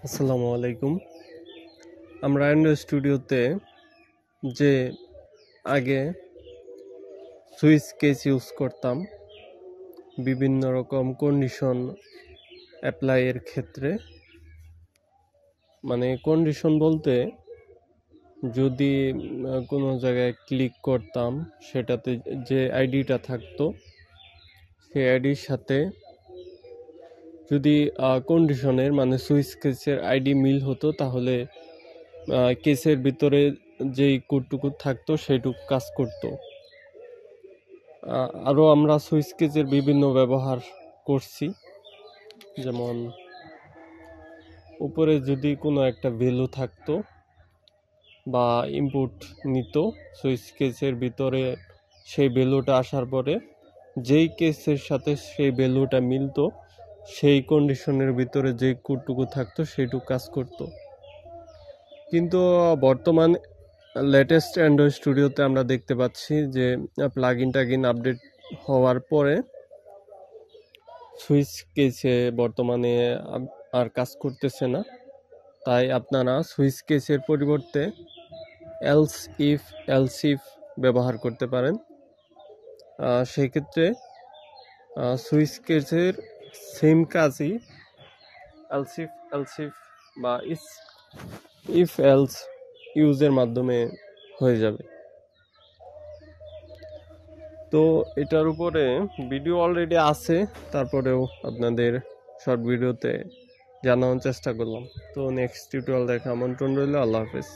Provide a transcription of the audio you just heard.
আসসালামু আলাইকুম। আমরা অ্যান্ড্রয়েড স্টুডিওতে যে আগে সুইচ কেস ইউজ করতাম বিভিন্ন রকম কন্ডিশন অ্যাপ্লাইয়ের ক্ষেত্রে, মানে কন্ডিশন বলতে যদি কোনো জায়গায় ক্লিক করতাম সেটাতে যে আইডিটা থাকতো সেই আইডির সাথে যদি কন্ডিশনের মানে সুইচ কেসের আইডি মিল হতো তাহলে কেসের ভিতরে যেই কোডটুকু থাকতো সেইটুকু কাজ করতো। আরও আমরা সুইচ কেসের বিভিন্ন ব্যবহার করছি, যেমন উপরে যদি কোনো একটা ভ্যালু থাকতো বা ইনপুট নিত সুইচ কেসের ভিতরে, সেই ভ্যালুটা আসার পরে যেই কেসের সাথে সেই ভ্যালুটা মিলতো সেই কন্ডিশনের ভিতরে যেই কোডটুকু থাকতো সেইটুকু কাজ করতো। কিন্তু বর্তমান লেটেস্ট অ্যান্ড্রয়েড স্টুডিওতে আমরা দেখতে পাচ্ছি যে প্লাগইন আপডেট হওয়ার পরে সুইচ কেসে বর্তমানে আর কাজ করতেছে না। তাই আপনারা সুইচ কেসের পরিবর্তে এলস ইফ ব্যবহার করতে পারেন। সেই ক্ষেত্রে সুইচ কেসের সেম কাজই এলস ইফ বা ইফ এলস ইউজের মাধ্যমে হয়ে যাবে। তো এটার উপরে ভিডিও অলরেডি আছে, তারপরেও আপনাদের শর্ট ভিডিওতে জানানোর চেষ্টা করলাম। তো নেক্সট টিউটোরিয়াল দেখা আমন্ত্রণ রইল। আল্লাহ হাফেজ।